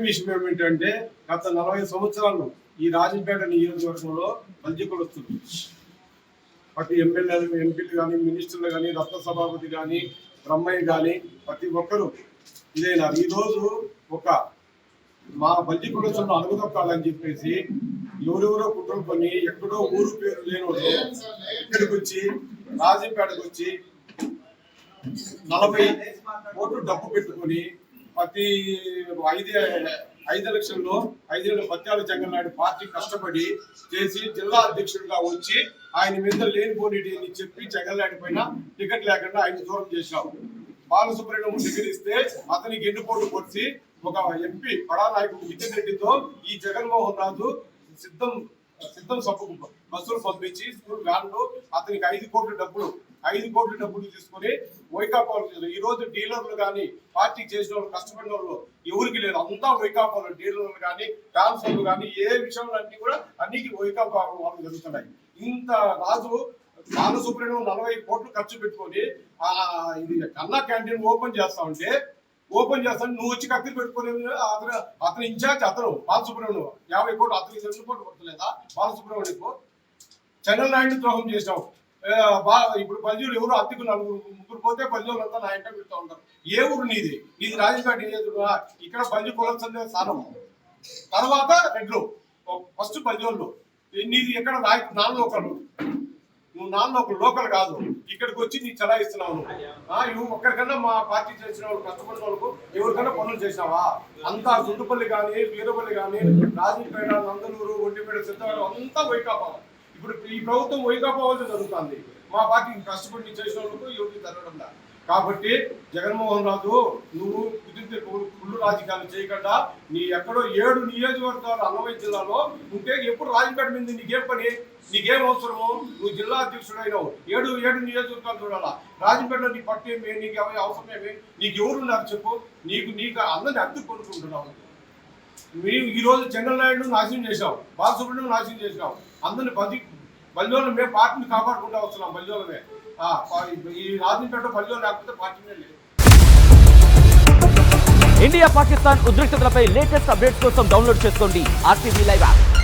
విషయం ఏమిటంటే గత 40 సంవత్సరాలు ఈ రాజంపేట నియోజకవర్గంలో వస్తుంది. ప్రతి ఎంపీలు కానీ, మినిస్టర్లు కానీ, రత్న సభాపతి కానీ, బ్రహ్మయ్య కానీ ప్రతి ఒక్కరూ ఇదేనా ఈరోజు ఒక మా బల్జీ కులస్తులను అడుగుదొక్కాలని చెప్పేసి ఎవరెవరో కుట్రలు కొని ఎక్కడో ఊరు పేరు లేని ఇక్కడికి వచ్చి రాజంపేటకు వచ్చి 40 కోట్లు డబ్బు పెట్టుకొని ప్రతి 5 లక్షల్లో 5 పత్యాల జగన్నాయుడు పార్టీ కష్టపడి చేసి జిల్లా అధ్యక్షుడిగా వచ్చి ఆయన మీద లేనిపోనీ అని చెప్పి జగన్నాయుడు పైన టికెట్ లేకుండా ఆయన దూరం చేశాం. బాలసుబ్రహ్మణ్యం టికెట్ ఇస్తే అతనికి ఎన్నుపోటు కొట్టి ఒక ఎంపీ పడా నాయకుడు కిషన్ రెడ్డితో ఈ జగన్మోహన్ రాజు సిద్ధం సభకు బస్సులు పంపించి స్కూల్ వ్యాన్లు అతనికి 5 కోట్ల డబ్బులు తీసుకొని వైకాపాలు ఈ రోజు డీలర్లు కానీ పార్టీ చేసిన వాళ్ళు కష్టపడిన వాళ్ళు ఎవరికి లేదు, అంతా వైకాపాలు డీలర్లు కానీ ట్రాన్స్ఫర్లు కానీ ఏ విషయంలో అన్ని కూడా అన్నికి వైకాపా వాళ్ళు జరుగుతున్నాయి. ఇంత రాజు బాలసుబ్రహ్మణ్యం 40 కోట్లు ఖర్చు పెట్టుకొని ఇది కన్నా క్యాంటీన్ ఓపెన్ చేస్తామంటే నువ్వు వచ్చి కత్తి పెట్టుకునే అతను ఇన్ఛార్జ్ అతను బాలసుబ్రహ్మణ్యం 50 కోట్లు అతనికి 2 కోట్లు పడుతుందా బాలసుబ్రహ్మణ్యంకు చంద్రబాబు నాయుడు ద్రోహం చేసావు. ఇప్పుడు పల్లెలు ఎవరు అతికు 4 పోతే పల్లెలు అంతా నా ఇంట పెడుతూ ఉంటారు. ఏ ఊరు నీది రాజంపేట ఇక్కడ పల్లె కులసందే స్థానం, తర్వాత రెడ్లు ఫస్ట్ పల్లెళ్ళు నీది ఎక్కడ నాన్ లోకల్, నువ్వు లోకల్ కాదు. ఇక్కడికి వచ్చి నీ చలాయిస్తున్నావు. నువ్వు ఒక్కరికన్నా మా పార్టీ చేసిన వాళ్ళు కష్టపడిన వాళ్ళకు ఎవరికన్నా పనులు చేసినావా? అంతా సుండుపల్లి కానీ, వీరపల్లి కానీ, రాజంపేట, నందలూరు, ఒంటిపేట, సిద్ధవరం అంతా వైకాపా. ఇప్పుడు ఈ ప్రభుత్వం వైకాపా వాళ్ళు జరుగుతుంది. మా పార్టీకి కష్టపడి చేసిన వాళ్ళకు ఎవరికి జరగడం. కాబట్టి జగన్మోహన్ రాజు నువ్వు కుదిరితే కుళ్ళు రాజకీయాలు చేయకుండా నీ ఎక్కడో 7 నియోజకవర్గాలు అన్నమయ్య జిల్లాలో ఉంటే ఎప్పుడు రాజంపేట మీద నీకేం పని, నీకేం అవసరము? నువ్వు జిల్లా అధ్యక్షుడు అయినావు, 7 నియోజకవర్గాలు చూడాలా. రాజంపేటలో నీ పట్టు ఏమి, నీకు అవసరం ఏమి, నీకు ఎవరున్నారు చెప్పు? నీకు అందరిని అద్దెకు కొనుక్కుంటున్నావు. ఈ రోజు చంద్రనాయుడు నాశనం చేశావు, బాలసుబ్రహ్మణ్యం నాశనం చేసినావు. అందరిని బల్జోళ్ళు మేము పార్టీని కాపాడుకుంటూ వస్తున్నాం. బల్జోళ్ళమే ఈ రాజంపేట బల్జోళ్ళు లేకపోతే పార్టీనే లేదు. ఇండియా పాకిస్తాన్ ఉద్రిక్తతలపై లేటెస్ట్ అప్డేట్స్ కోసం డౌన్లోడ్ చేసుకోండి RTV లైవ్ యాప్.